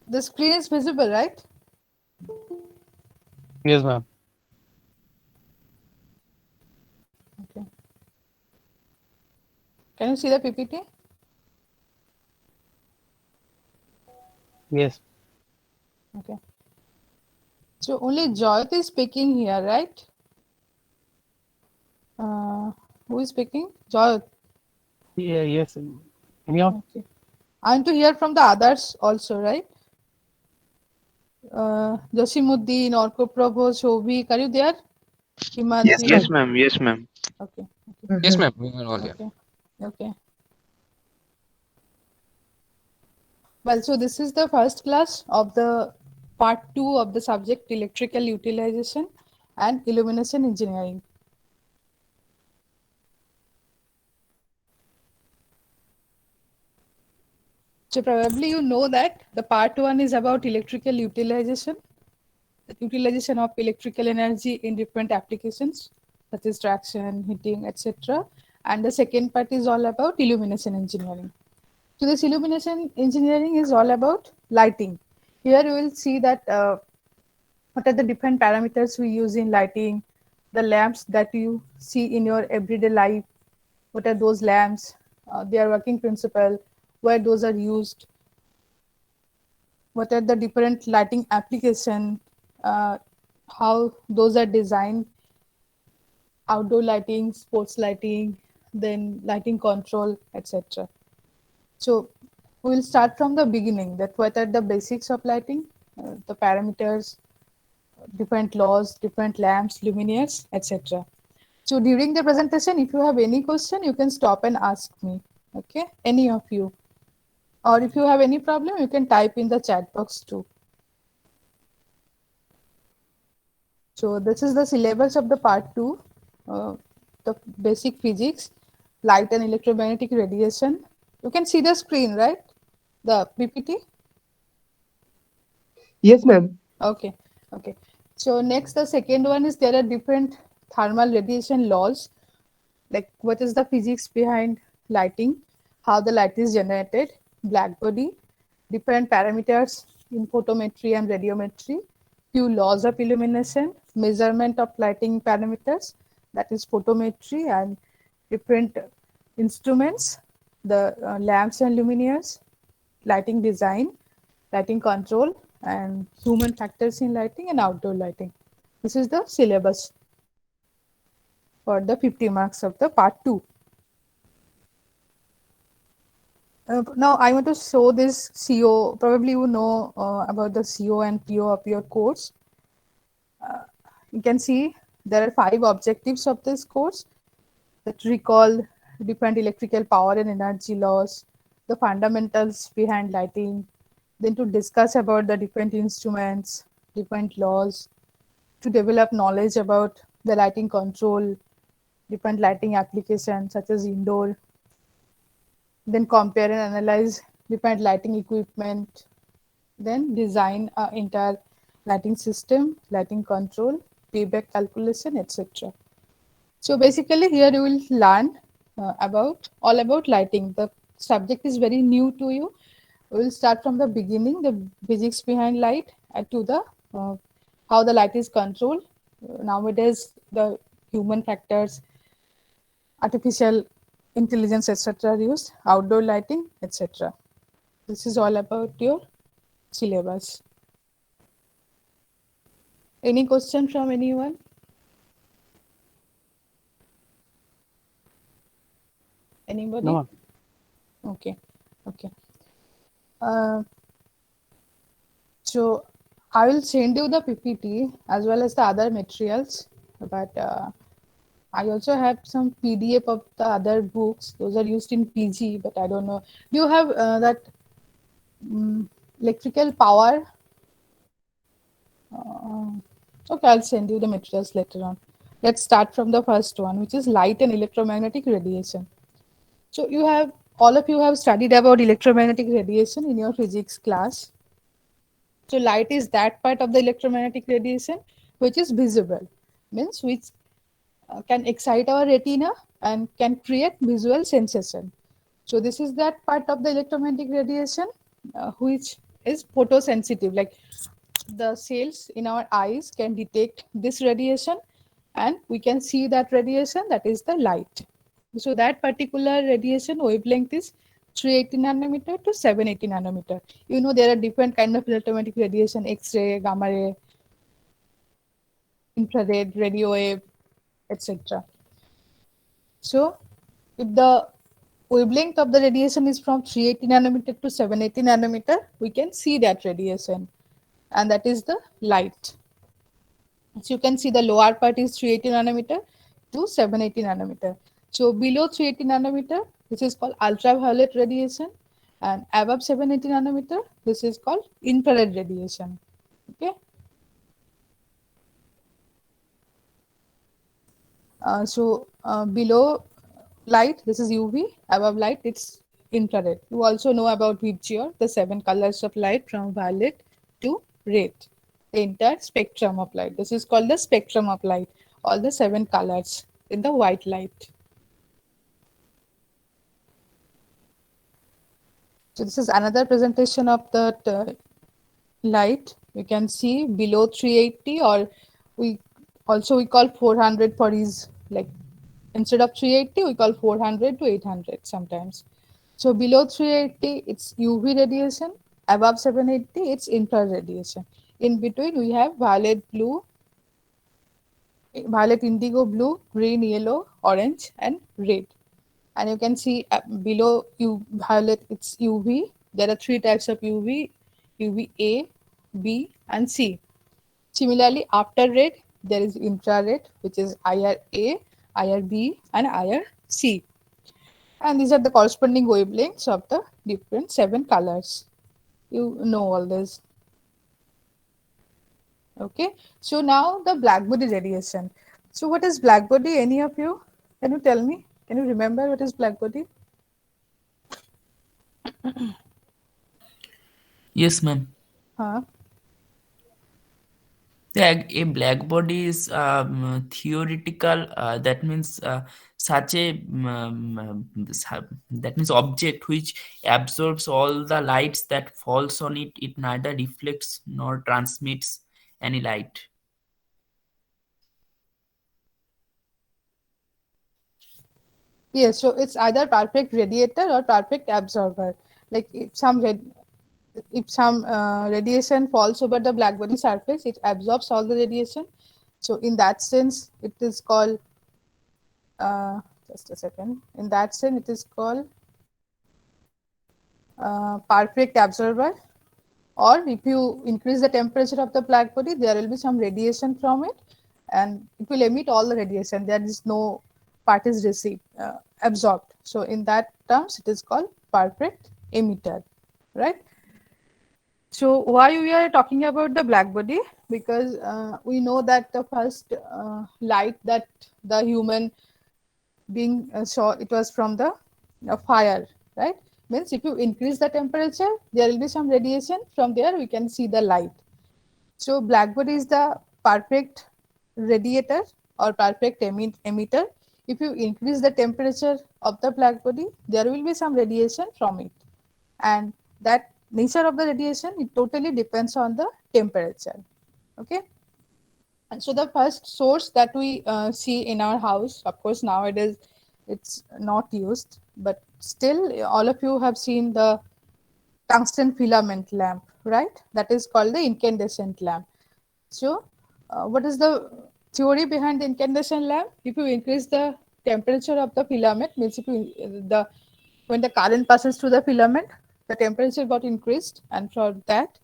The screen is visible, right? Yes, ma'am. Okay. Can you see the PPT? Yes. Okay. So only Joyt is speaking here, right? Uh, who is speaking? Joyt. Yeah, yes. Any of Okay. I want to hear from the others also, right? Jasimuddin, Orko Prabhu, Shobhik, are you there? Yes, Himanshi. ma'am. Yes, ma'am. Yes, ma'am. Okay. Okay. Yes, ma'am. We are all here. Okay. Okay. Well, so this is the first class of the part 2 of the subject electrical utilization and illumination engineering. So probably you know that the part 1 is about electrical utilization, the utilization of electrical energy in different applications such as traction, heating, etc. And the second part is all about illumination engineering. So this illumination engineering is all about lighting. Here you will see that what are the different parameters we use in lighting, the lamps that you see in your everyday life, what are those lamps, their working principle, where those are used, what are the different lighting application, uh, how those are designed, outdoor lighting, sports lighting, then lighting control, etc. So we will start from the beginning, that what are the basics of lighting, the parameters, different laws, different lamps, luminaires, etc. So during the presentation, if you have any question, you can stop and ask me. Okay, any of you. Or if you have any problem, you can type in the chat box too. So this is the syllabus of the part 2, the basic physics, light and electromagnetic radiation. You can see the screen, right? The PPT. Yes, ma'am. Okay, okay. So next, the second one is there are different thermal radiation laws, like what is the physics behind lighting, how the light is generated, black body, different parameters in photometry and radiometry, few laws of illumination, measurement of lighting parameters, that is photometry, and different instruments, the lamps and luminaires, lighting design, lighting control, and human factors in lighting and outdoor lighting. This is the syllabus for the 50 marks of the part 2. Now I want to show this CO. Probably you know about the CO and PO of your course. You can see there are 5 objectives of this course that recall different electrical power and energy laws, the fundamentals behind lighting, then to discuss about the different instruments, different laws, to develop knowledge about the lighting control, different lighting applications such as indoor, then compare and analyze different lighting equipment, then design a entire lighting system, lighting control, payback calculation, etc. So basically here you will learn about all about lighting. The subject is very new to you. We will start from the beginning, the physics behind light, and to the uh, how the light is controlled. Nowadays, the human factors, artificial intelligence, etc. are used, outdoor lighting, etc. This is all about your syllabus. Any question from anyone? no, Anybody? ma'am. Okay. Okay. Uh, so I will send you the PPT as well as the other materials, but I also have some PDF of the other books. Those are used in PG, but I don't know. Do you have that electrical power? Uh, okay, I'll send you the materials later on. Let's start from the first one, which is light and electromagnetic radiation. So you have all of you have studied about electromagnetic radiation in your physics class. So light is that part of the electromagnetic radiation which is visible, means which can excite our retina and can create visual sensation. So this is that part of the electromagnetic radiation which is photosensitive. Like the cells in our eyes can detect this radiation and we can see that radiation, that is the light. So that particular radiation wavelength is 380 nanometer to 780 nanometer. You know, there are different kind of electromagnetic radiation, X-ray, gamma ray, infrared, radio wave, etc. So if the wavelength of the radiation is from 380 nanometer to 780 nanometer, we can see that radiation, and that is the light. So you can see the lower part is 380 nanometer to 780 nanometer. So below 380 nanometer, this is called ultraviolet radiation, and above 780 nanometer, this is called infrared radiation. Okay. Below light, this is UV. Above light, it's infrared. You also know about VGR, the 7 colors of light from violet to red. The entire spectrum of light. This is called the spectrum of light. All the 7 colors in the white light. So this is another presentation of the light. You can see below 380, or we we call 400 for his, like instead of 380 we call 400 to 800 sometimes. So below 380 it's UV radiation, above 780 it's infrared radiation. In between we have violet, blue, violet, indigo, blue, green, yellow, orange and red. And you can see below violet it's UV. There are 3 types of UV: UVA, B and C. Similarly, after red, there is infrared, which is IRA, IRB, and IRC. And these are the corresponding wavelengths of the different 7 colors. You know all this. Okay. So now the blackbody radiation. So what is blackbody? Any of you? Can you tell me? Can you remember what is blackbody? Yes, ma'am. Huh? A black body is theoretical. That means such a that means object which absorbs all the lights that falls on it. It neither reflects nor transmits any light. Yes, so it's either perfect radiator or perfect absorber. Like if some radiation falls over the blackbody surface, it absorbs all the radiation. So in that sense, it is called just a second. In that sense, it is called perfect absorber. Or if you increase the temperature of the black body, there will be some radiation from it, and it will emit all the radiation. There is no part is received, absorbed. So in that terms, it is called perfect emitter, right? So why we are talking about the black body? Because we know that the first light that the human being saw, it was from the fire, right? Means if you increase the temperature, there will be some radiation from there, we can see the light. So black body is the perfect radiator or perfect emitter. If you increase the temperature of the black body, there will be some radiation from it, and that nature of the radiation, it totally depends on the temperature. Okay. And so the first source that we see in our house, of course nowadays it's not used, but still all of you have seen the tungsten filament lamp, right? That is called the incandescent lamp. So what is the theory behind the incandescent lamp? If you increase the temperature of the filament, means if you the when the current passes through the filament, the temperature got increased, and for that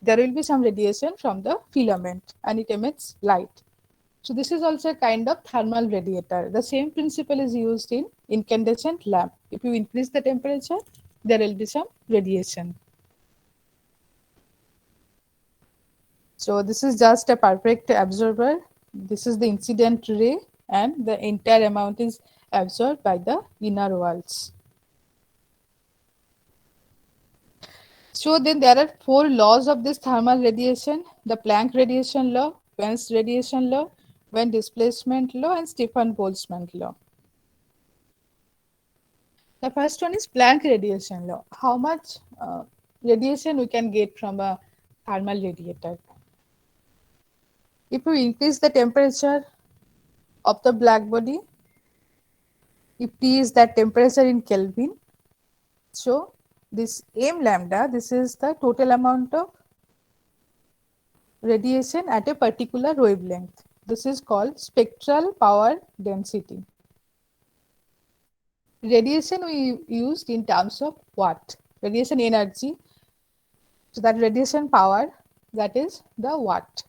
there will be some radiation from the filament and it emits light. So this is also a kind of thermal radiator. The same principle is used in incandescent lamp. If you increase the temperature, there will be some radiation. So this is just a perfect absorber. This is the incident ray, and the entire amount is absorbed by the inner walls. So then there are 4 laws of this thermal radiation: the Planck radiation law, Wern's radiation law, Wern displacement law, and Stefan Boltzmann law. The first one is Planck radiation law. How much radiation we can get from a thermal radiator. If we increase the temperature of the black body, if T is that temperature in Kelvin, so this m lambda, this is the total amount of radiation at a particular wavelength. This is called spectral power density. Radiation we used in terms of watt, radiation energy. So that radiation power, that is the watt.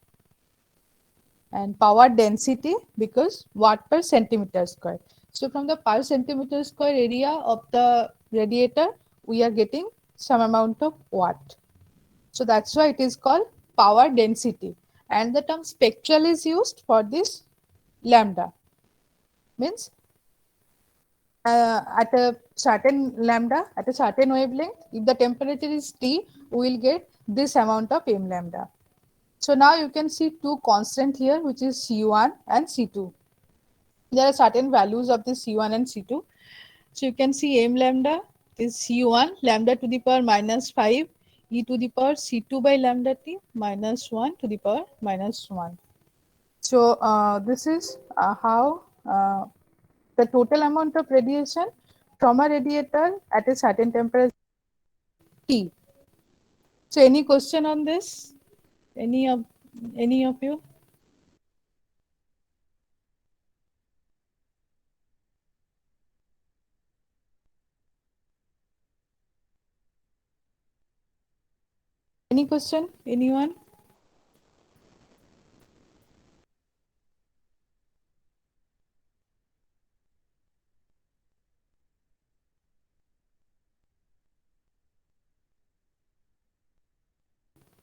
And power density, because watt per centimeter square. So from the per centimeter square area of the radiator, we are getting some amount of watt. So that's why it is called power density. And the term spectral is used for this lambda. Means at a certain lambda, at a certain wavelength, if the temperature is T, we will get this amount of m lambda. So now you can see two constant here, which is C1 and C2. There are certain values of this C1 and C2. So you can see m lambda is C1, lambda to the power minus 5, e to the power C2 by lambda t minus 1 to the power minus 1. So this is how the total amount of radiation from a radiator at a certain temperature T. So any question on this? Any of you? Any question? Anyone?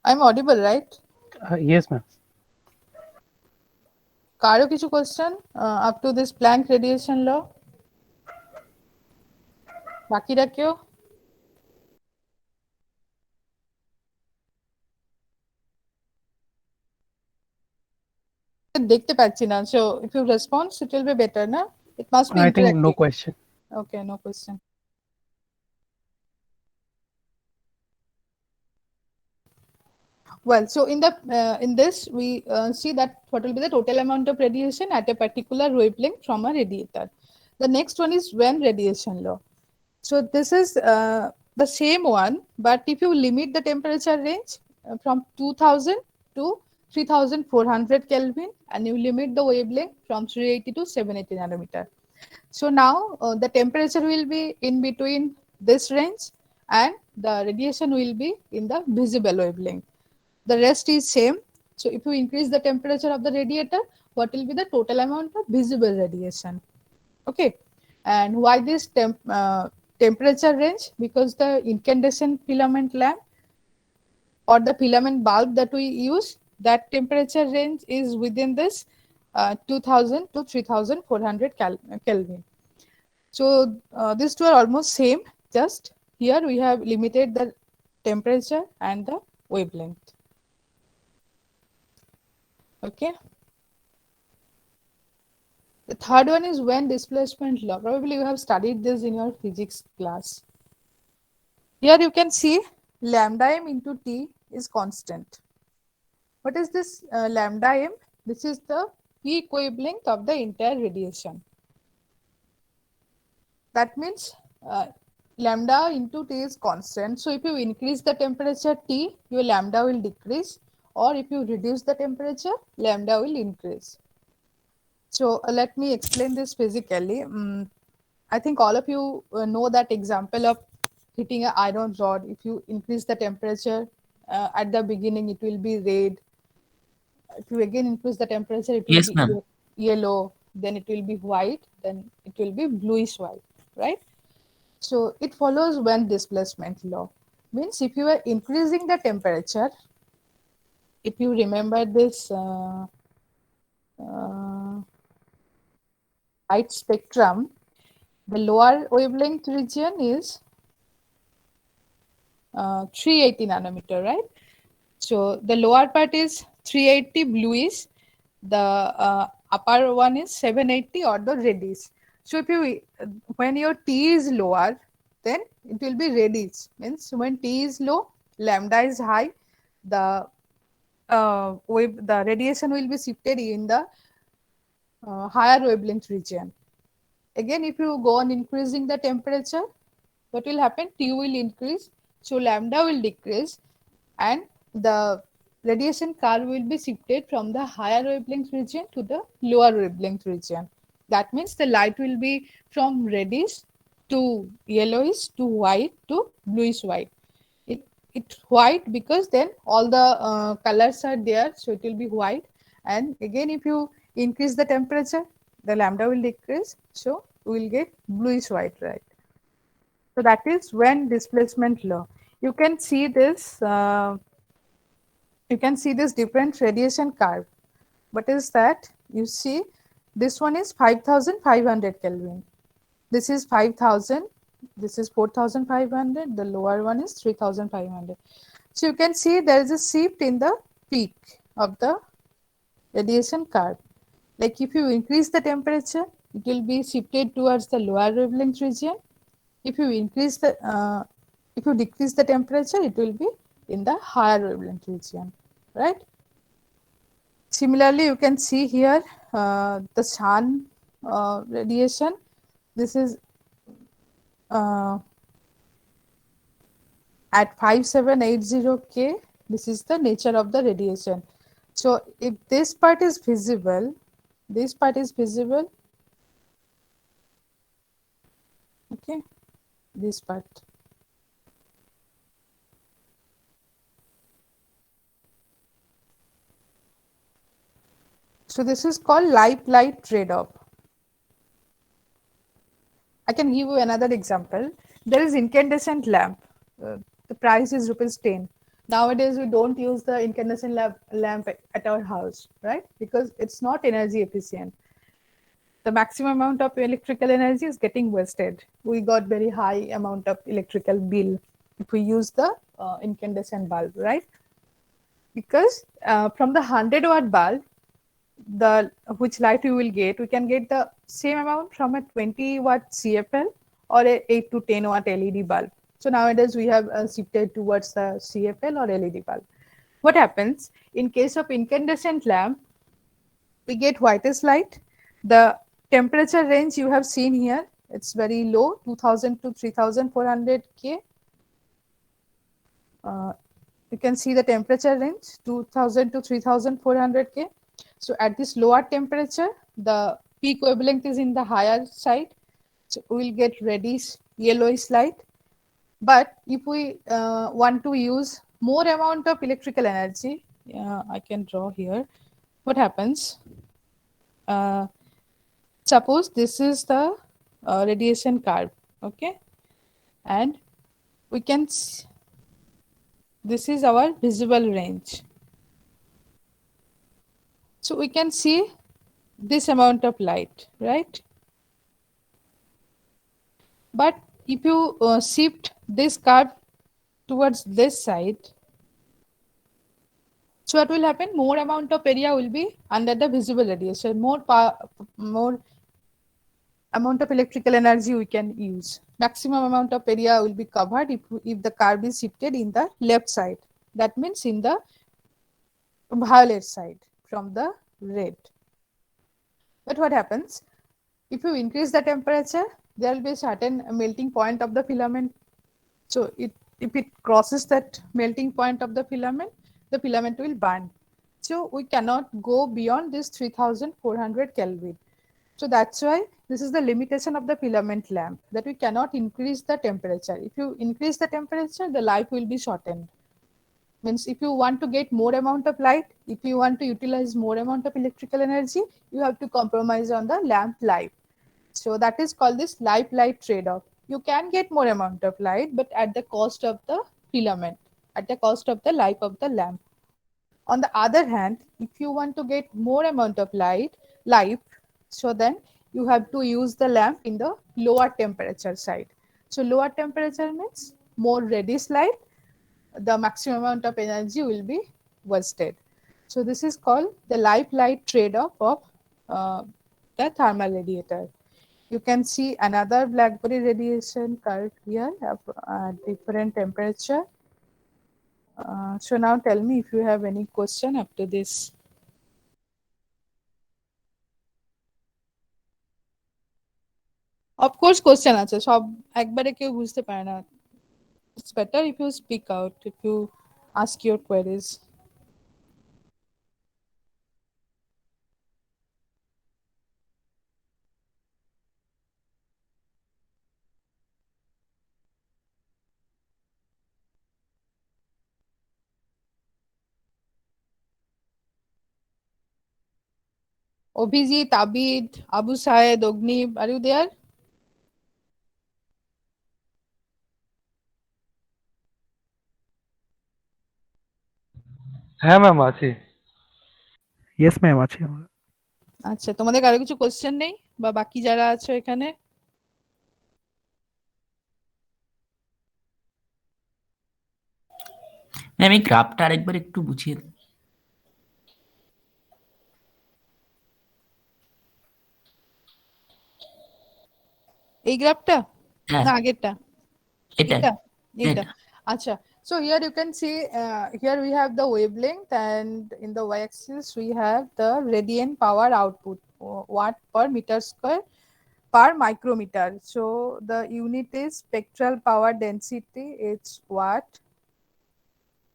I'm audible, right? Yes, ma'am. কারো কিছু question up to this Planck radiation law? বাকিরা কেউ? দেখতে পাচ্ছি না, so if you respond it will be better, na? It must be I think no interactive. question. Okay, no question. Well, so in this we see that what will be the total amount of radiation at a particular wavelength from a radiator. The next one is Wenn radiation law. So this is the same one, but if you limit the temperature range from 2000 to 3400 Kelvin, and you limit the wavelength from 380 to 780 nanometer. So now the temperature will be in between this range, and the radiation will be in the visible wavelength. The rest is same. So if you increase the temperature of the radiator, what will be the total amount of visible radiation? Okay. And why this temperature range? Because the incandescent filament lamp or the filament bulb that we use, that temperature range is within this 2000 to 3400 Kelvin. So these two are almost same, just here we have limited the temperature and the wavelength. Okay. The third one is Wenn displacement law. Probably you have studied this in your physics class. Here you can see lambda m into T is constant. What is this lambda m? This is the peak wavelength of the entire radiation. That means lambda into T is constant. So if you increase the temperature T, your lambda will decrease, or if you reduce the temperature, lambda will increase. So let me explain this physically. I think all of you know that example of hitting an iron rod. If you increase the temperature at the beginning, it will be red. If you again increase the temperature, it will Yes, be ma'am. yellow. Then it will be white. Then it will be bluish white, right? So it follows Wenn displacement law. Means if you are increasing the temperature, if you remember this light spectrum, the lower wavelength region is 380 nanometer, right? So the lower part is 380 bluish, the upper one is 780 or the reddish. So if you when your T is lower, then it will be reddish. Means when T is low, lambda is high, the the radiation will be shifted in the higher wavelength region. Again, if you go on increasing the temperature, what will happen? T will increase, so lambda will decrease, and the radiation curve will be shifted from the higher wavelength region to the lower wavelength region. That means the light will be from reddish to yellowish to white to bluish white. It white because then all the colors are there, so it will be white. And again, if you increase the temperature, the lambda will decrease, so we will get bluish white, right? So that is when displacement law. You can see this. You can see this different radiation curve. What is that? You see, this one is 5,500 Kelvin. This is 5,000. This is 4,500. The lower one is 3,500. So you can see there is a shift in the peak of the radiation curve. Like if you increase the temperature, it will be shifted towards the lower wavelength region. If you increase the, if you decrease the temperature, it will be in the higher wavelength region, right? Similarly, you can see here the sun radiation. This is at 5780 K. This is the nature of the radiation. So if this part is visible, this part is visible, okay, this part. So this is called light trade-off. I can give you another example. There is incandescent lamp. The price is ₹10. Nowadays, we don't use the incandescent lamp at our house, right? Because it's not energy efficient. The maximum amount of electrical energy is getting wasted. We got very high amount of electrical bill if we use the incandescent bulb, right? Because from the 100-watt bulb, which light we will get, we can get the same amount from a 20-watt CFL or a 8 to 10-watt LED bulb. So nowadays we have shifted towards the CFL or LED bulb. What happens in case of incandescent lamp? We get whitish light. The temperature range you have seen here, it's very low, 2000 to 3400 K. You can see the temperature range, 2000 to 3400 K. So at this lower temperature, the peak wavelength is in the higher side. So we will get reddish, yellowish light. But if we want to use more amount of electrical energy, I can draw here. What happens? Suppose this is the radiation curve, okay? And we can, this is our visible range. So we can see this amount of light, right? But if you shift this curve towards this side, so what will happen? More amount of area will be under the visible radiation. More amount of electrical energy we can use. Maximum amount of area will be covered if the curve is shifted in the left side. That means in the violet side from the red. But what happens? If you increase the temperature, there will be a certain melting point of the filament. So if it crosses that melting point of the filament will burn. So we cannot go beyond this 3400 Kelvin. So that's why this is the limitation of the filament lamp, that we cannot increase the temperature. If you increase the temperature, the life will be shortened. Means if you want to get more amount of light, if you want to utilize more amount of electrical energy, you have to compromise on the lamp life. So that is called this light trade-off. You can get more amount of light, but at the cost of the filament, at the cost of the life of the lamp. On the other hand, if you want to get more amount of life, so then you have to use the lamp in the lower temperature side. So lower temperature means more reddish light, the maximum amount of energy will be wasted. So this is called the light trade-off of the thermal radiator. You can see another black body radiation curve here at different temperature. So now tell me if you have any question after this. Of course question আছে সব একবারে কেউ বুঝতে পারে না. It's better if you speak out, if you ask your queries. Abhijit, Abid, Abu Saed, Ognib, are you there? হ্যাঁ ma'am আছি। Yes ma'am আছে আমার। আচ্ছা, তোমাদের কারো কিছু কোশ্চেন নেই বা বাকি যারা আছো এখানে? ম্যাম এই গ্রাফটা আরেকবার একটু বুঝিয়ে দিন। এই গ্রাফটা হ্যাঁ না আগেরটা? এটা এটা এটা এটা আচ্ছা. So here you can see here we have the wavelength and in the y-axis we have the radiant power output, watt per meter square per micrometer. So the unit is spectral power density, it's watt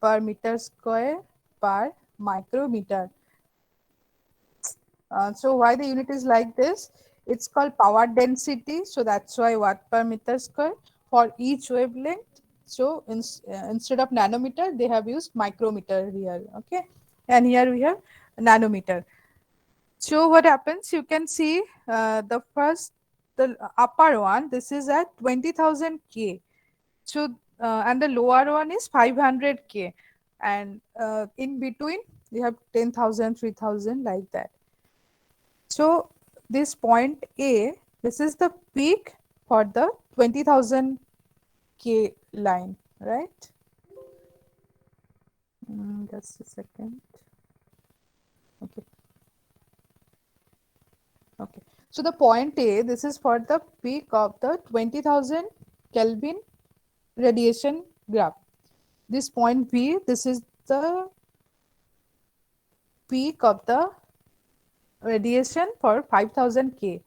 per meter square per micrometer. So why the unit is like this? It's called power density, so that's why watt per meter square for each wavelength. So instead of nanometer they have used micrometer here. Okay, and here we have nanometer. So what happens, you can see the first, the upper one, this is at 20,000 K. So and the lower one is 500 K, and in between you have 10,000, 3,000, like that. So this point A, this is the peak for the 20,000 K line, right? Just a second. Okay. Okay. So the point A, this is for the peak of the 20,000 Kelvin radiation graph. This point B, this is the peak of the radiation for 5,000 K.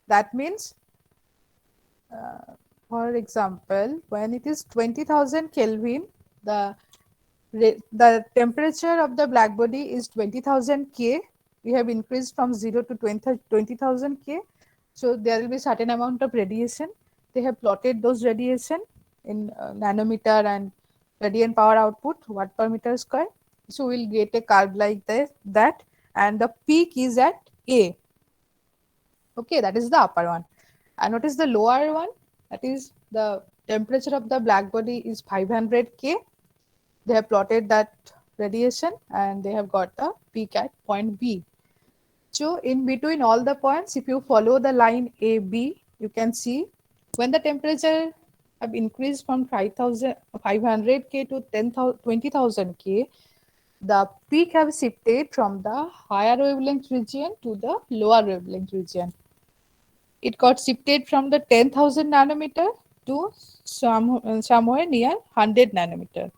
That means for example, when it is 20,000 Kelvin, the temperature of the black body is 20,000 K. We have increased from 0 to 20,000 K. So there will be certain amount of radiation. They have plotted those radiation in nanometer and radiant power output, watt per meter square. So we'll get a curve like that, and the peak is at A. Okay, that is the upper one. And what is the lower one? That is the temperature of the black body is 500 K. They have plotted that radiation and they have got the peak at point B. So in between all the points, if you follow the line AB, you can see when the temperature have increased from 500 K to 20,000 K, the peak have shifted from the higher wavelength region to the lower wavelength region. It got shifted from the 10,000 nanometer to somewhere near 100 nanometer.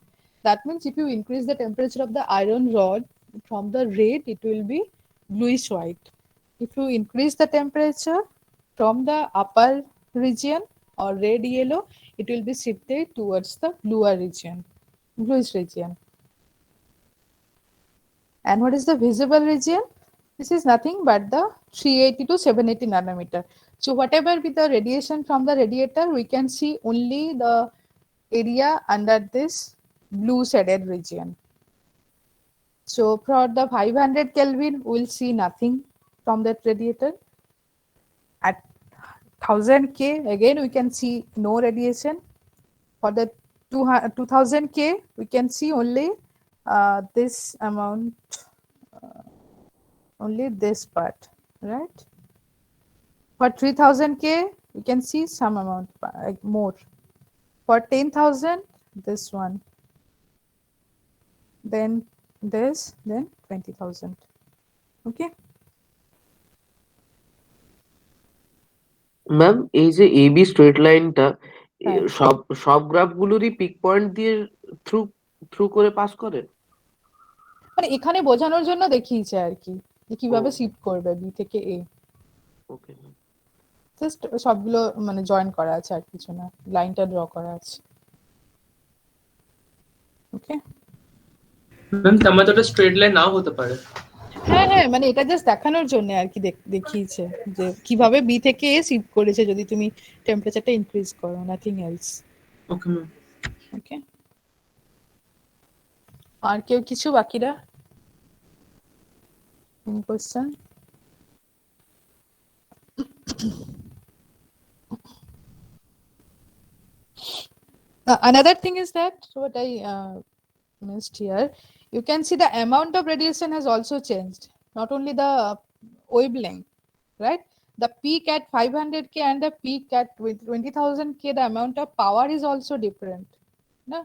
That means if you increase the temperature of the iron rod from the red, it will be bluish white. If you increase the temperature from the upper region or red yellow, it will be shifted towards the bluer region, bluish region. And what is the visible region? This is nothing but the 380 to 780 nanometer. So whatever be the radiation from the radiator, we can see only the area under this blue shaded region. So for the 500 Kelvin, we'll see nothing from that radiator. At 1000 K, again we can see no radiation. For the 2000 K, we can see only this amount, only this part, right? For 3000 K, we can see some amount more. For 10,000, this one. Then this, then 20,000. Okay. Ma'am এই যে AB straight লাইনটা হ্যাঁ। সব গ্রাফগুলোরই pick point দিয়ে through through করে pass করে? মানে এখানে বোঝানোর জন্য দেখিয়েছে আর কি যে কিভাবে ও। শিফট করবে বি থেকে এ। Okay ma'am. জাস্ট সবগুলো মানে জয়েন করা আছে, আর কিছু না, লাইনটা ড্র করা আছে। ওকে, ম্যাম তার মানে তো ওটা স্ট্রেট লাইন নাও হতে পারে। হ্যাঁ হ্যাঁ, মানে এটা জাস্ট দেখানোর জন্য আর কি দেখিয়েছে যে কিভাবে বি থেকে এ শিফট করেছে যদি তুমি টেম্পারেচারটা ইনক্রিজ করো, nothing else. Okay ma'am. Okay, আর কেউ কিছু বাকিরা? Any question? Another thing is that what I missed here, you can see the amount of radiation has also changed, not only the wavelength, right? The peak at 500K and the peak at 20,000K, the amount of power is also different. No?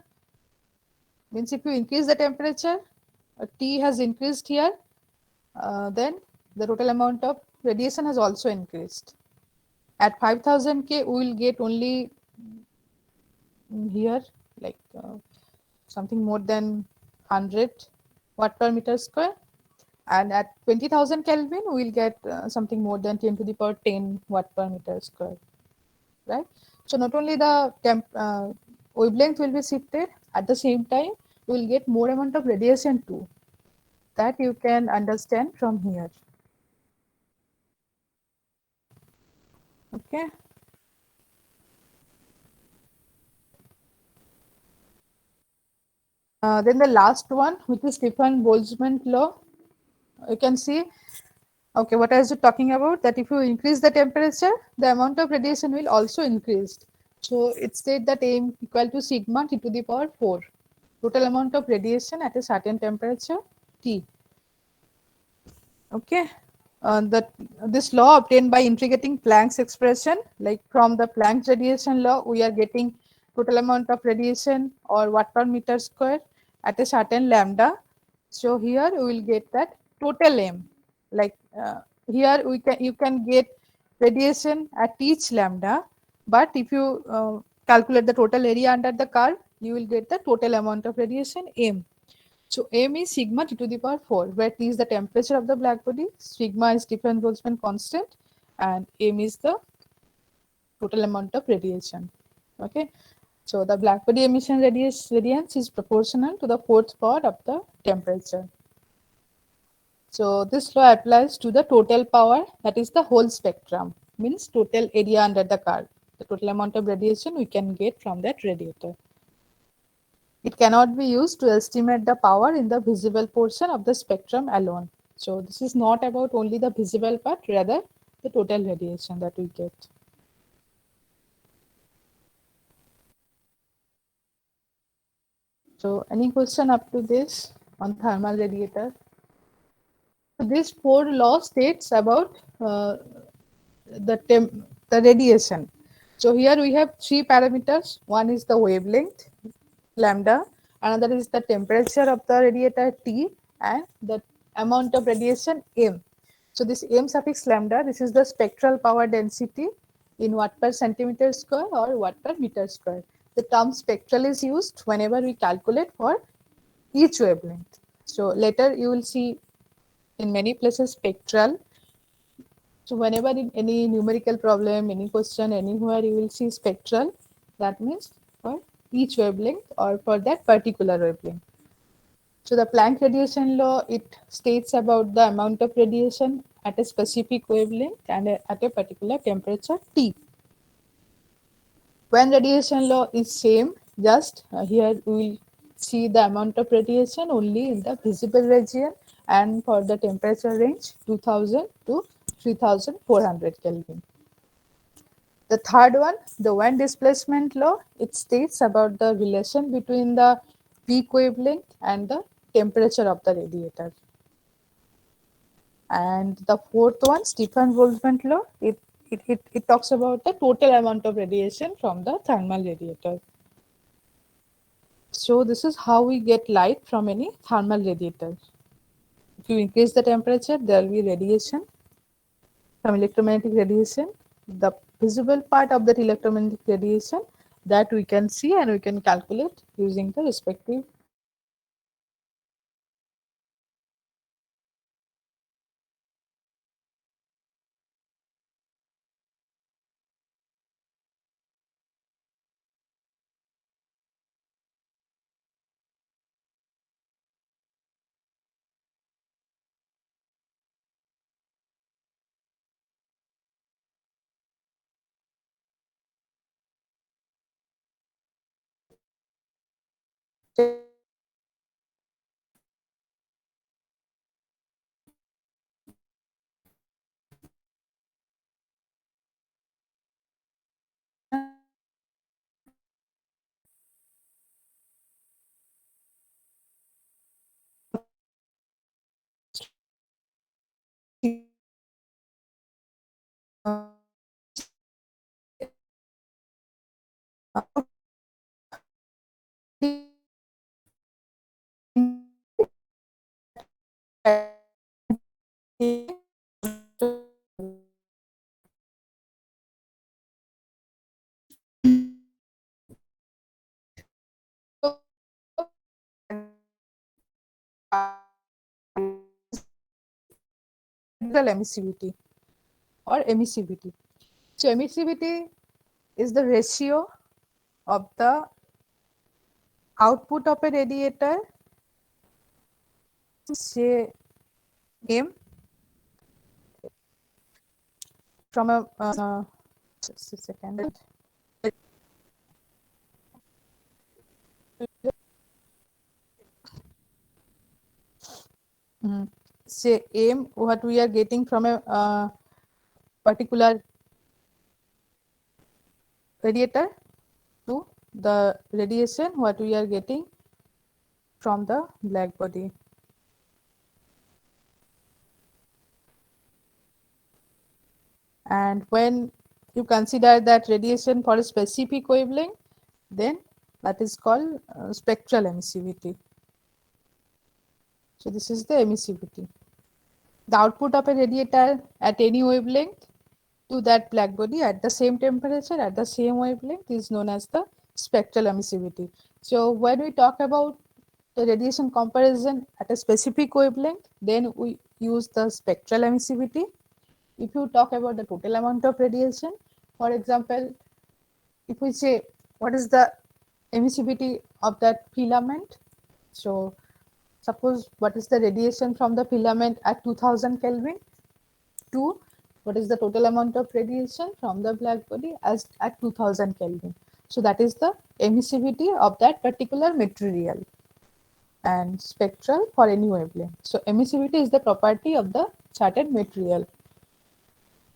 Means if you increase the temperature, T has increased here, then the total amount of radiation has also increased. At 5,000K, we will get only here like something more than 100 watt per meter square, and at 20,000 Kelvin we will get something more than 10 to the power 10 watt per meter square, right? So not only the wavelength will be shifted, at the same time we will get more amount of radiation too. That you can understand from here. Okay. Then the last one, which is Stefan-Boltzmann law. You can see, okay, what I was talking about, that if you increase the temperature, the amount of radiation will also increase. So it said that M equal to sigma T to the power 4, total amount of radiation at a certain temperature T. Okay, this law obtained by integrating Planck's expression, like from the Planck's radiation law, we are getting total amount of radiation or watt per meter square at a certain lambda. So here we will get that total M. Like here you can get radiation at each lambda, but if you calculate the total area under the curve, you will get the total amount of radiation M. So M is sigma T to the power 4, where T is the temperature of the black body, sigma is Stefan-Boltzmann constant, and M is the total amount of radiation. Okay, so the black body emission radiance is proportional to the fourth power of the temperature. So this law applies to the total power, that is the whole spectrum, means total area under the curve, the total amount of radiation we can get from that radiator. It cannot be used to estimate the power in the visible portion of the spectrum alone. So this is not about only the visible part, rather the total radiation that we get. So any question up to this on thermal radiator? So these four laws states about the radiation. So here we have three parameters. One is the wavelength, lambda, another is the temperature of the radiator T, and the amount of radiation M. So this M suffix lambda, this is the spectral power density in watt per centimeter square or watt per meter square. The term spectral is used whenever we calculate for each wavelength. So later you will see in many places spectral. So whenever in any numerical problem, any question, anywhere you will see spectral, that means for each wavelength or for that particular wavelength. So the Planck radiation law, it states about the amount of radiation at a specific wavelength and at a particular temperature T. When radiation law is same, just here we will see the amount of radiation only in the visible region and for the temperature range 2000 to 3400 Kelvin. The third one, the wind displacement law, it states about the relation between the peak wavelength and the temperature of the radiator. And the fourth one, Stefan-Boltzmann law, it talks about the total amount of radiation from the thermal radiator. So this is how we get light from any thermal radiator. If you increase the temperature, there will be radiation, some electromagnetic radiation. The visible part of that electromagnetic radiation that we can see and we can calculate using the respective emissivity or emissivity. So emissivity is the ratio of the output of a radiator, say M, from a just a second. Say M, what we are getting from a particular radiator, to the radiation what we are getting from the black body. And when you consider that radiation for a specific wavelength, then that is called spectral emissivity. So this is the emissivity. The output of a radiator at any wavelength to that black body at the same temperature, at the same wavelength, is known as the spectral emissivity. So when we talk about the radiation comparison at a specific wavelength, then we use the spectral emissivity. If you talk about the total amount of radiation, for example, if we say what is the emissivity of that filament, so suppose what is the radiation from the filament at 2000 Kelvin, to what is the total amount of radiation from the black body as at 2000 Kelvin. So that is the emissivity of that particular material, and spectral for any wavelength. So emissivity is the property of the certain material.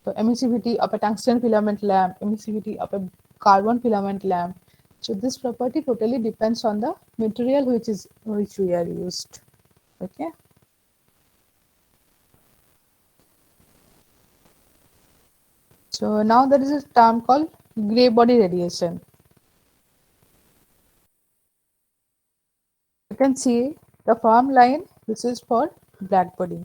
So emissivity of a tungsten filament lamp, emissivity of a carbon filament lamp. So this property totally depends on the material which we are used. Okay. So now there is a term called gray body radiation. You can see the firm line, which is for black body.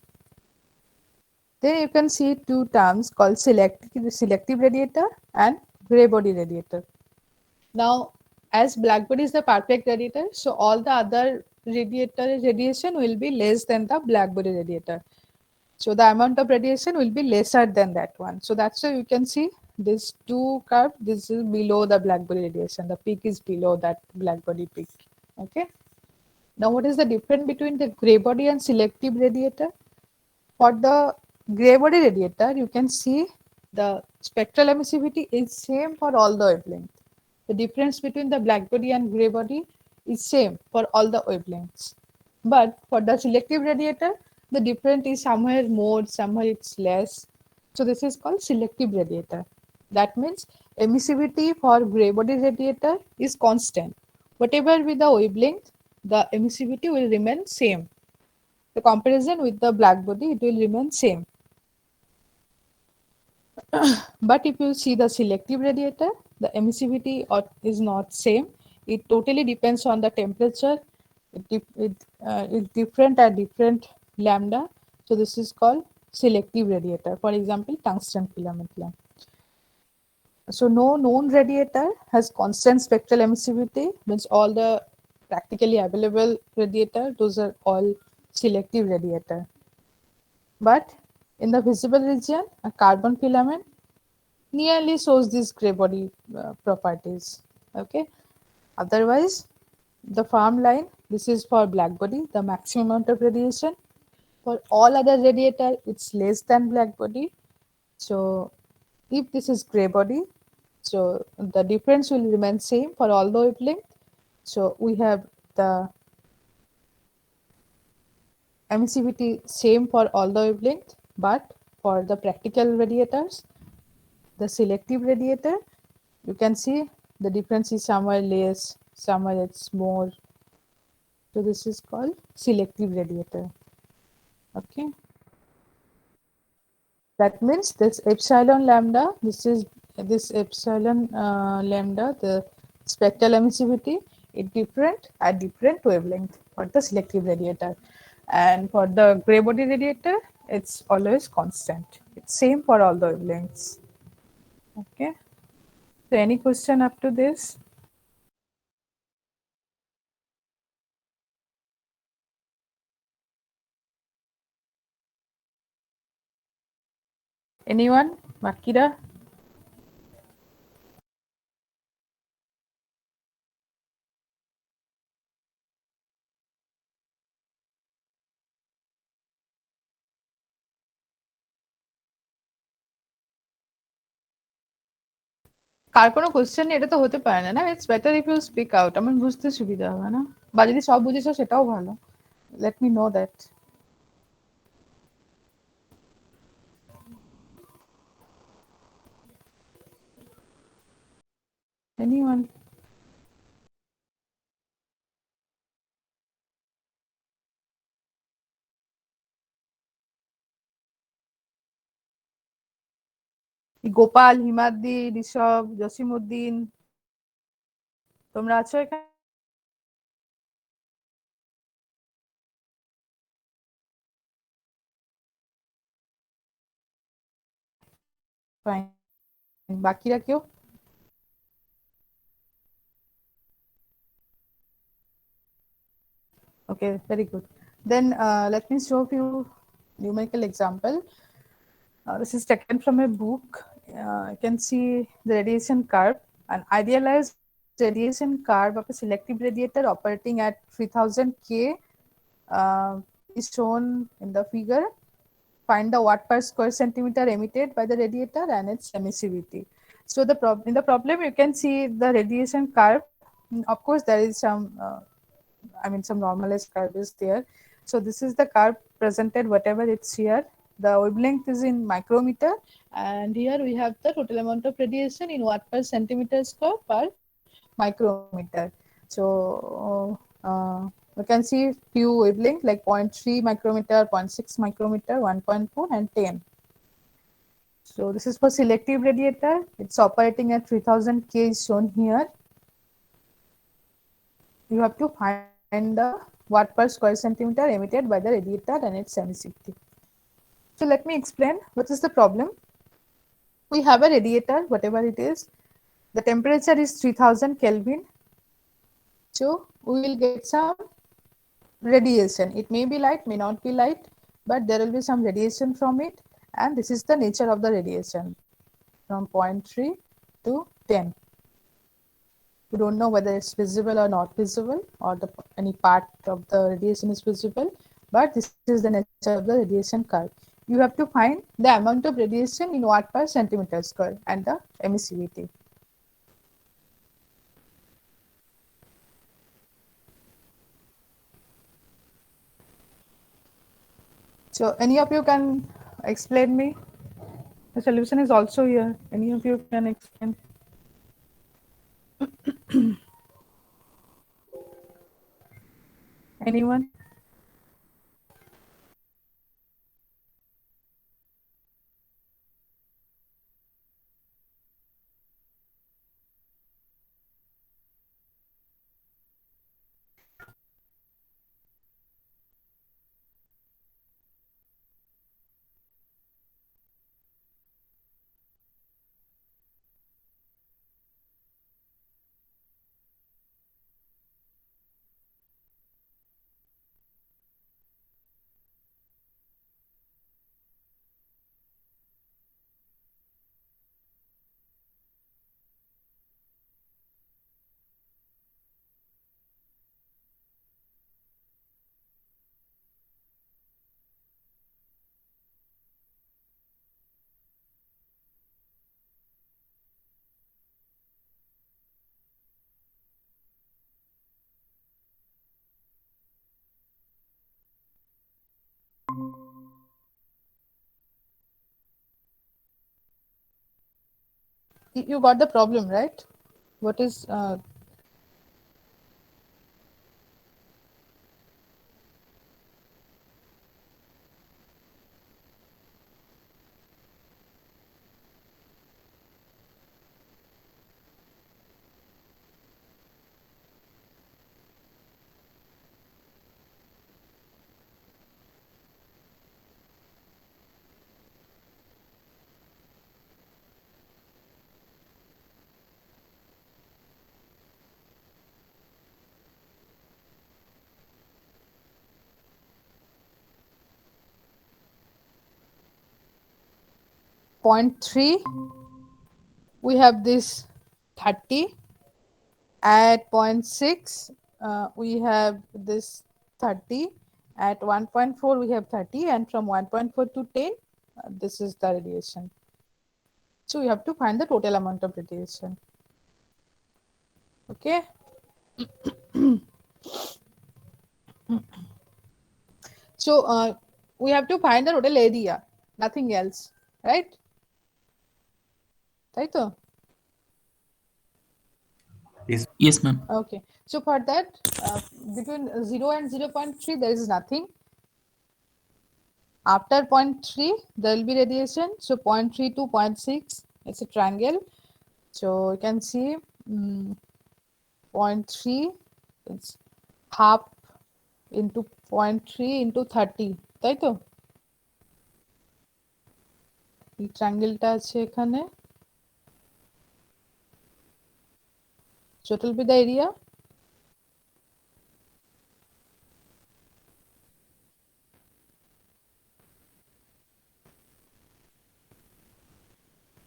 Then you can see two terms called selective radiator and gray body radiator. Now, as black body is the perfect radiator, so all the other radiation will be less than the black body radiator. So the amount of radiation will be lesser than that one. So that's why you can see this two curve. This is below the black body radiation. The peak is below that black body peak. Okay. Now, what is the difference between the gray body and selective radiator? For the gray body radiator, you can see the spectral emissivity is same for all the wavelengths. The difference between the black body and gray body is same for all the wavelengths. But for the selective radiator, the difference is somewhere more, somewhere it's less. So this is called selective radiator. That means emissivity for gray body radiator is constant. Whatever be the wavelength, the emissivity will remain same. The comparison with the black body, it will remain same. But if you see the selective radiator, the emissivity is not same. It totally depends on the temperature. It is different at different lambda. So this is called selective radiator. For example, tungsten filament lamp. So no known radiator has constant spectral emissivity. Means all the practically available radiator, those are all selective radiator. But in the visible region, a carbon filament nearly shows these gray body properties. Okay. Otherwise, the farm line, this is for black body, the maximum amount of radiation. For all other radiator, it's less than black body. So if this is gray body, so the difference will remain same for all the wavelength. So we have the emissivity same for all the wavelength, but for the practical radiators, the selective radiator, you can see the difference is somewhere less, somewhere it's more. So this is called selective radiator. Okay. That means this epsilon lambda, this epsilon lambda, the spectral emissivity, is different at different wavelength for the selective radiator. And for the gray body radiator, it's always constant. It's same for all the wavelengths. Okay. So any question up to this? Anyone? Makira? কার কোনো question নেই, এটা তো হতে পারে না, না? It's better if you speak out, আমার বুঝতে সুবিধা হবে না? বা যদি সব বুঝেছো সেটাও ভালো, let me know that. Anyone? Gopal, Himadri, Rishabh, Jasimuddin, তোমরা আছো এখানে? Fine. বাকিরা কেউ? Okay, very good. Then let me show you numerical example. This is taken from a book. You can see the radiation curve. An idealized radiation curve of a selective radiator operating at 3000 K is shown in the figure. Find the watt per square centimeter emitted by the radiator and its emissivity. So in the problem, you can see the radiation curve. Of course, there is some, some normalized curve is there. So this is the curve presented, whatever it's here. The wavelength is in micrometer, and here we have the total amount of radiation in watt per centimeter square per micrometer. So you can see few wavelength like 0.3 micrometer, 0.6 micrometer, 1.4 and 10. So this is for selective radiator. It's operating at 3000 K is shown here. You have to find the watt per square centimeter emitted by the radiator and its emissivity. So let me explain what is the problem. We have a radiator, whatever it is. The temperature is 3000 Kelvin. So we will get some radiation. It may be light, may not be light, but there will be some radiation from it. And this is the nature of the radiation from 0.3 to 10. We don't know whether it's visible or not visible, or any part of the radiation is visible, but this is the nature of the radiation curve. You have to find the amount of radiation in watt per centimeter square and the emissivity. So any of you can explain me? The solution is also here. Any of you can explain? Anyone? You got the problem, right? What is point 3? We have this 30. At 0.6, we have this 30. At 1.4, we have 30. And from 1.4 to 10, this is the radiation. So we have to find the total amount of radiation. Okay. So we have to find the total area, nothing else, right? Right? Yes, ma'am. Okay. So for that, between 0 and 0.3, there is nothing. After 0.3, there will be radiation. So 0.3 to 0.6, it's a triangle. So you can see 0.3, it's half into 0.3 into 30, তাই তো? এই ট্রায়াঙ্গেলটা আছে এখানে। So it will be the area.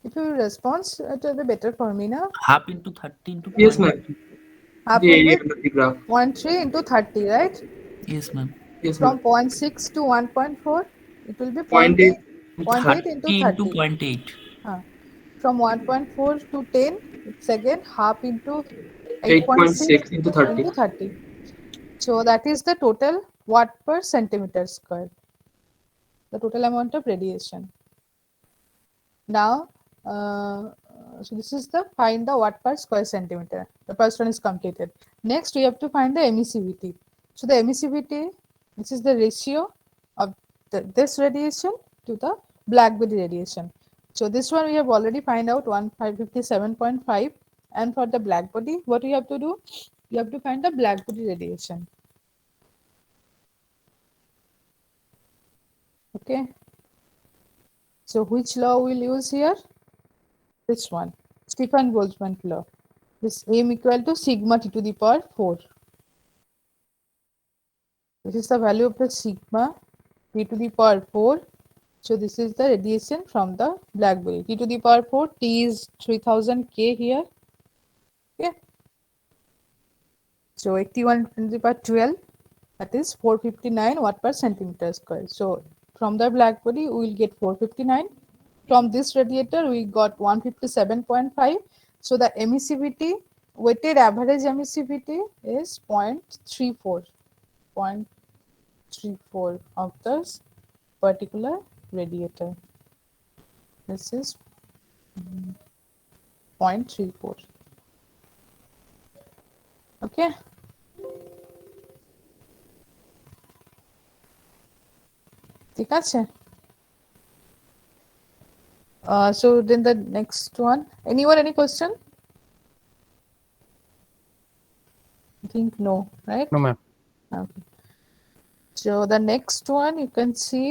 If you respond, it will be better for me now. Half into 30 into Yes, 0.3. ma'am. Half The will area be under the graph. 0.3 into 30, right? Yes, ma'am. Yes, From ma'am. 0.6 to 1.4, it will be 0.8. 0.8 into 30 into 30. 0.8. From 1.4 to 10, it's again half into 8.6 into 30. into 30. So that is the total watt per centimeter square, the total amount of radiation. Now, so this is the find the watt per square centimeter. The first one is completed. Next, we have to find the emissivity. So the emissivity, this is the ratio of this radiation to the black body radiation. So this one we have already find out 1557.5, and for the black body, what we have to do? You have to find the black body radiation. Okay. So which law we'll use here? This one, Stefan Boltzmann law. This m equal to sigma t to the power 4. This is the value of the sigma t to the power 4. So this is the radiation from the black body. T to the power 4, T is 3000 K here. Okay. So 81 to the power 12, that is 459 watt per centimeter square. So from the black body, we will get 459. From this radiator, we got 157.5. So the emissivity, weighted average emissivity is 0.34. 0.34 of this particular radiator. This is 0.34. Okay. ঠিক আছে? So then the next one. Anyone, any question? I think no, right? No, ma'am. Okay. So the next one you can see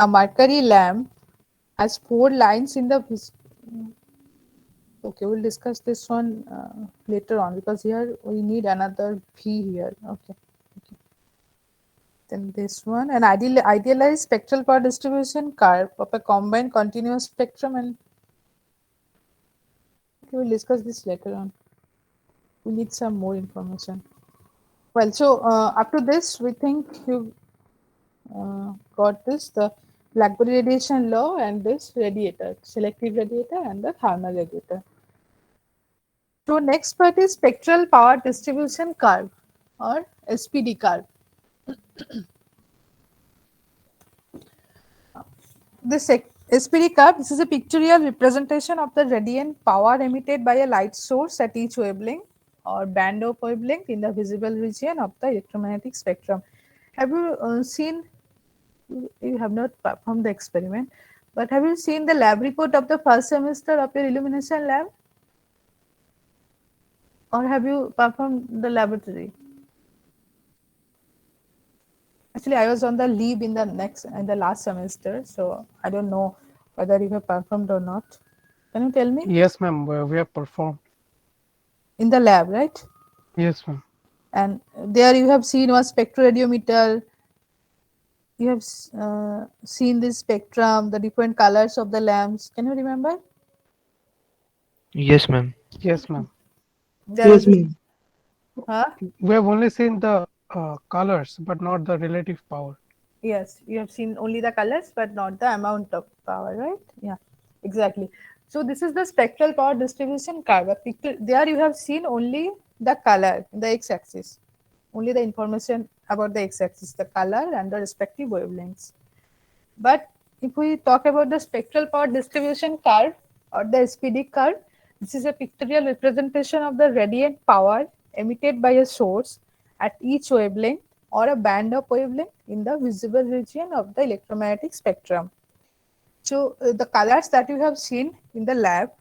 a mercury lamp has 4 lines in the. Okay, we'll discuss this one later on, because here we need another V here. Okay. Then this one, an idealized spectral power distribution curve of a combined continuous spectrum, and okay, we'll discuss this later on. We need some more information. Well, so up to this, we think you got this, the black body radiation law and this radiator, selective radiator and the thermal radiator. So next part is spectral power distribution curve or SPD curve. The SPD curve, this is a pictorial representation of the radiant power emitted by a light source at each wavelength or band of wavelength in the visible region of the electromagnetic spectrum. Have you seen, you have not performed the experiment, but have you seen the lab report of the first semester of your illumination lab? Or have you performed the laboratory? Actually, I was on the leave in the last semester, so I don't know whether you have performed or not. Can you tell me? Yes, ma'am. We have performed. In the lab, right? Yes, ma'am. And there you have seen one spectroradiometer. You have seen this spectrum, the different colors of the lamps. Can you remember? Yes, ma'am. Yes, ma'am. There Yes, was a, ma'am. huh? We have only seen the colors, but not the relative power. Yes, you have seen only the colors, but not the amount of power, right? Yeah, exactly. So this is the spectral power distribution curve. There you have seen only the color, the x-axis, only the information about the x-axis, the color and the respective wavelengths. But if we talk about the spectral power distribution curve or the SPD curve, this is a pictorial representation of the radiant power emitted by a source at each wavelength or a band of wavelength in the visible region of the electromagnetic spectrum. So the colors that you have seen in the lab,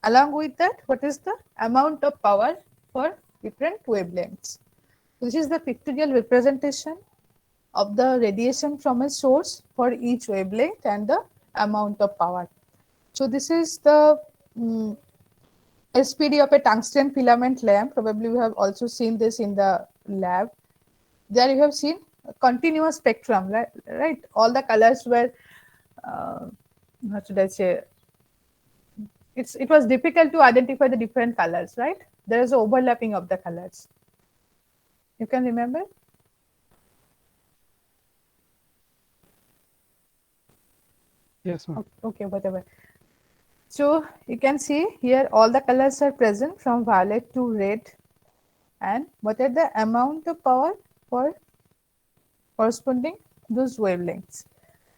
along with that, what is the amount of power for different wavelengths? This is the pictorial representation of the radiation from a source for each wavelength and the amount of power. So this is the SPD of a tungsten filament lamp. Probably you have also seen this in the lab. There you have seen a continuous spectrum, right? Right. All the colors were, how should I say? It was difficult to identify the different colors, right? There is overlapping of the colors. You can remember? Yes, ma'am. Okay, whatever. So you can see here all the colors are present from violet to red, and what are the amount of power for corresponding those wavelengths.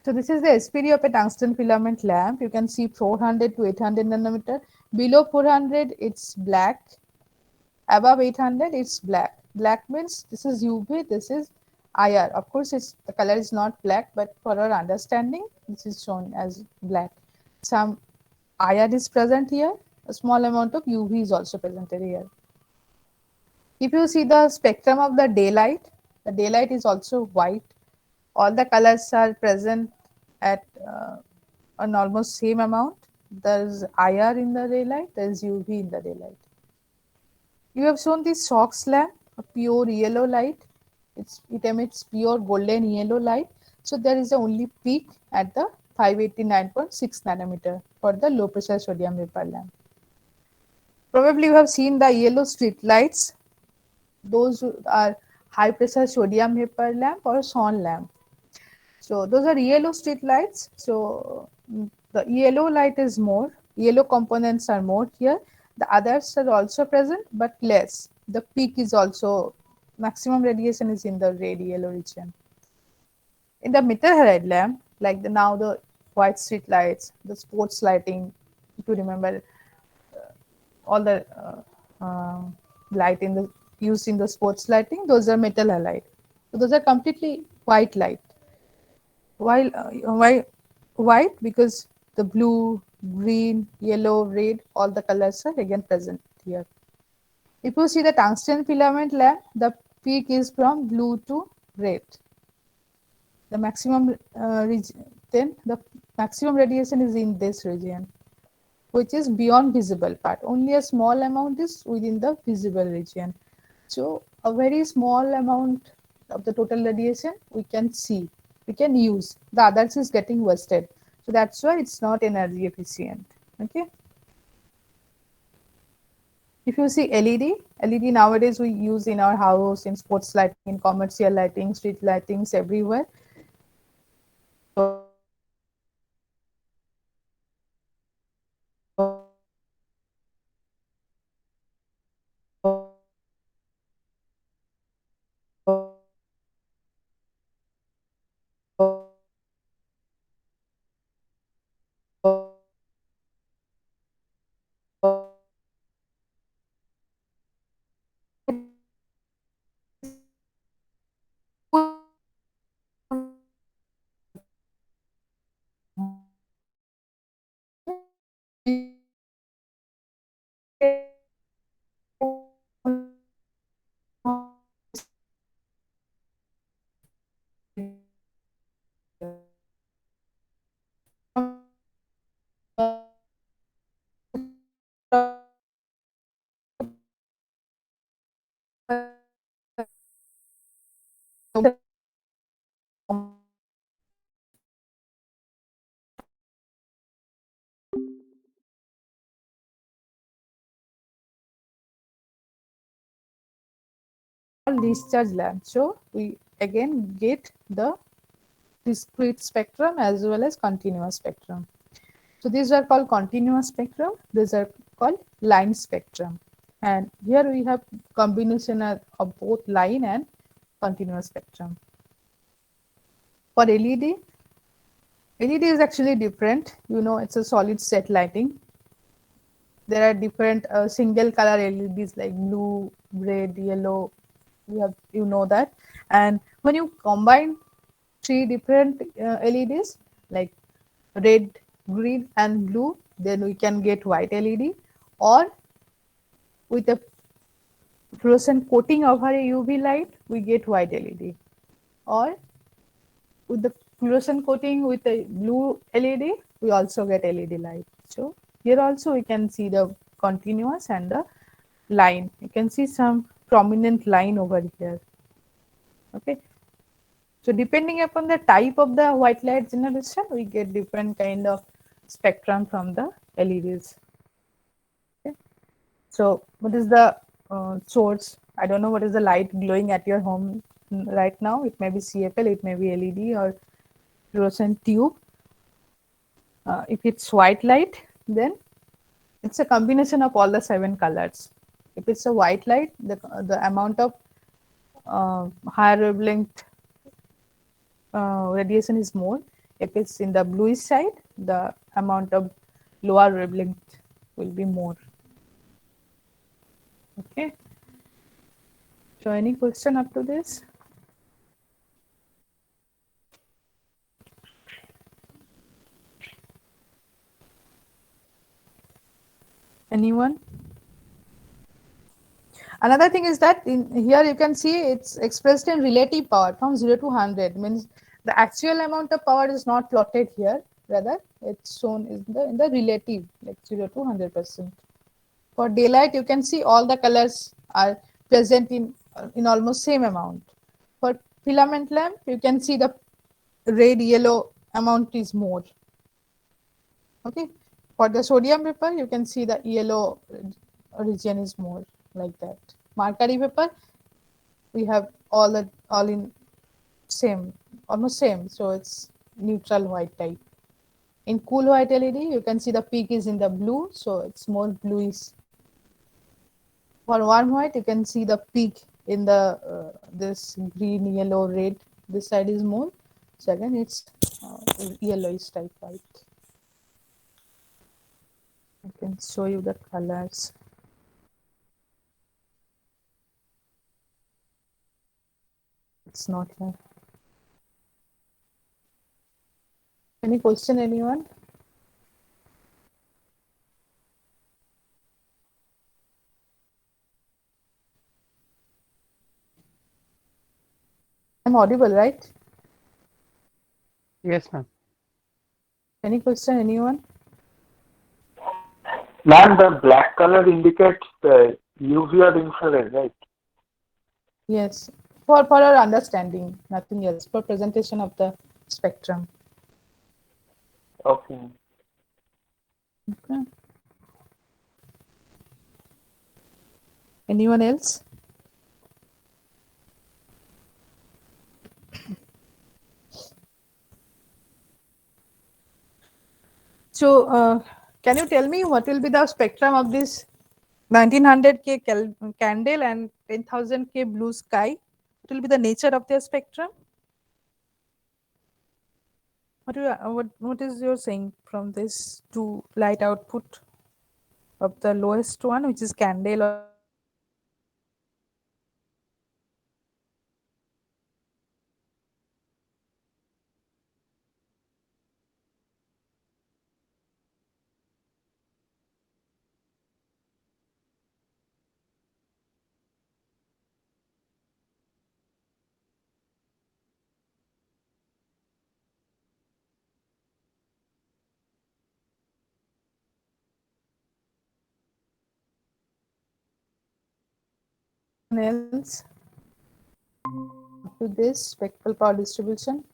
So this is the SPD of a tungsten filament lamp. You can see 400 to 800 nanometer. Below 400 it's black. Above 800 it's black. Black means this is UV, this is IR. Of course the color is not black, but for our understanding this is shown as black. Some IR is present here. A small amount of UV is also presented here. If you see the spectrum of the daylight is also white. All the colors are present at an almost same amount. There is IR in the daylight, there is UV in the daylight. You have shown the SOX lamp, a pure yellow light. It emits pure golden yellow light. So there is a only peak at the 589.6 nanometer for the low pressure sodium vapor lamp. Probably you have seen the yellow street lights. Those are high pressure sodium vapor lamp or SON lamp. So those are yellow street lights. So the yellow light is more, yellow components are more here. The others are also present, but less. The peak is also, maximum radiation is in the red yellow region. In the metal halide lamp, like now the white street lights, the sports lighting, if you remember all the light in the used in the sports lighting, those are metal halide. So those are completely white light. Why white? Because the blue, green, yellow, red, all the colors are again present here. If you see the tungsten filament lamp, the peak is from blue to red. The maximum then the maximum radiation is in this region, which is beyond visible part. Only a small amount is within the visible region. So a very small amount of the total radiation we can see, we can use. The others is getting wasted. So that's why it's not energy efficient. Okay. If you see LED nowadays we use in our house, in sports lighting, in commercial lighting, street lightings, everywhere. So called discharge lamp. So we again get the discrete spectrum as well as continuous spectrum. So these are called continuous spectrum. These are called line spectrum. And here we have combination of both line and continuous spectrum. For LED, LED is actually different. You know, it's a solid state lighting. There are different single color LEDs like blue, red, yellow. You know that. And when you combine three different LEDs like red, green, and blue, then we can get white LED. Or with a fluorescent coating over a UV light, we get white LED. Or with the fluorescent coating with a blue LED, we also get LED light. So here also we can see the continuous and the line. You can see some prominent line over here. Okay. So depending upon the type of the white light generation, we get different kind of spectrum from the LEDs. Okay. So what is the source? I don't know what is the light glowing at your home right now. It may be CFL, it may be LED or fluorescent tube. If it's white light, then it's a combination of all the 7 colors. If it's a white light, the amount of higher wavelength radiation is more. If it's in the bluish side, the amount of lower wavelength will be more. Okay. So any question up to this? Anyone? Another thing is that in here you can see it's expressed in relative power from 0 to 100. Means the actual amount of power is not plotted here, rather it's shown in the relative, like 0 to 100%. For daylight, you can see all the colors are present in almost same amount. For filament lamp, you can see the red yellow amount is more. Okay. For the sodium paper, you can see the yellow region is more, like that. Mercury paper, we have all in same, almost same. So it's neutral white type. In cool white LED, you can see the peak is in the blue, so it's more bluish. For warm white, you can see the peak in the this green, yellow, red. This side is more. So again, it's yellowish type white. I can show you the colors. It's not here. Any question, anyone? I'm audible, right? Yes, ma'am. Any question, anyone? Ma'am, the black color indicates the UV or infrared, right? Yes. For our understanding, nothing else. For presentation of the spectrum. Okay. Okay. Anyone else? So, can you tell me what will be the spectrum of this 1900K candle and 10,000K blue sky? What will be the nature of their spectrum? What is your saying from this to light output of the lowest one, which is candle or else to this spectral power distribution?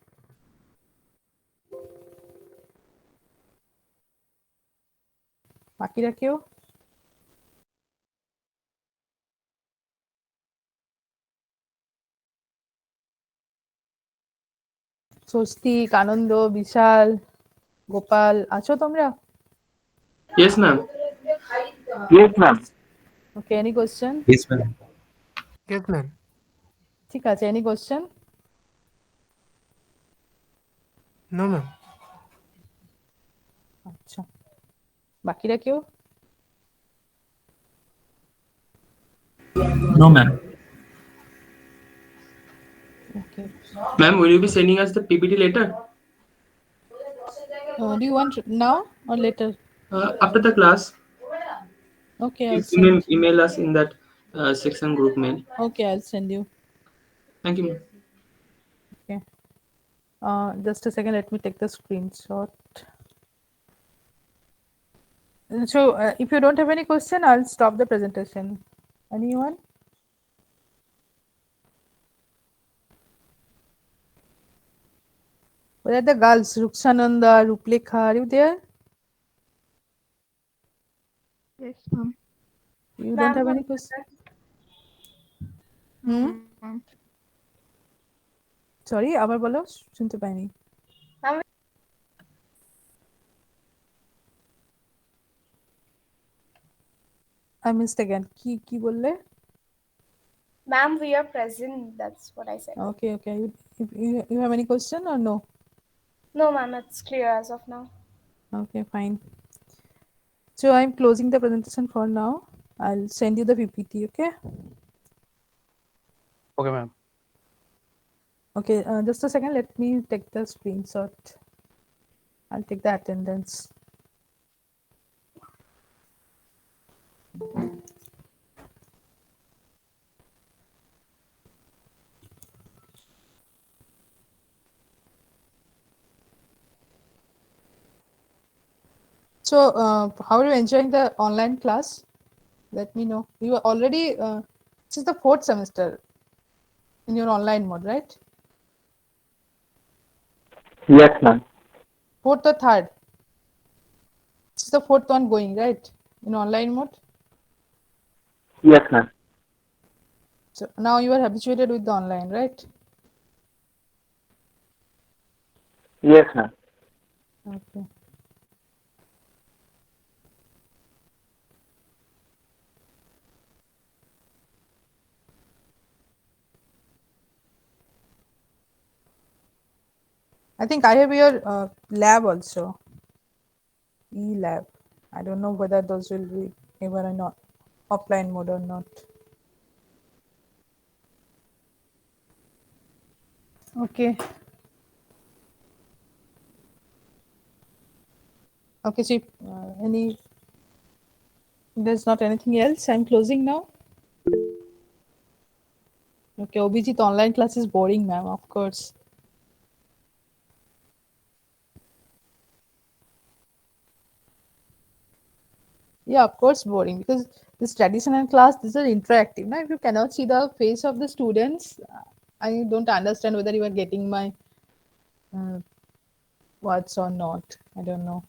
বাকি রাখিও স্বস্তিক, আনন্দ, বিশাল, গোপাল, আছো তোমরা? Yes, ma'am. Yes, ma'am. Okay, any question? Yes, ma'am. Yes, ma'am. ঠিক আছে, any question? No, ma'am. আচ্ছা, বাকিরা কেউ? No, ma'am. Okay. Ma'am, will you be sending us the PPT later? Do you want now or later? After the class, Okay, you I'll send. can email us in that section group mail. Okay, I'll send you. Thank you, ma'am. Okay. Just a second, let me take the screenshot. So, if you don't have any question, I'll stop the presentation. Anyone? Where are the girls? Rukshananda, Ruplekha, are you there? Yes, ma'am. You don't have any question? Sorry, আবার বলো, শুনতে পাইনি। I missed again. কি বললে? Ma'am, we are present. That's what I said. Okay, okay. You have any question or no? No, ma'am, it's clear as of now. Okay, fine. So I'm closing the presentation for now. I'll send you the PPT, okay? Okay, ma'am. Okay, just a second. Let me take the screenshot. I'll take the attendance. So, how are you enjoying the online class? Let me know. You are already, this is the 4th semester in your online mode, right? Yes, ma'am. 4th or 3rd? This is the 4th one going, right? In online mode? Yes, ma'am. So now you are habituated with the online, right? Yes, ma'am. Okay. I think I have your lab also. E-lab. I don't know whether those will be ever or not offline mode or not. Okay. Okay, so there's not anything else. I'm closing now. Okay, Obijit online class is boring, ma'am, of course. Yeah, of course, boring because this traditional class, these are interactive. Now, if you cannot see the face of the students, I don't understand whether you are getting my words or not. I don't know.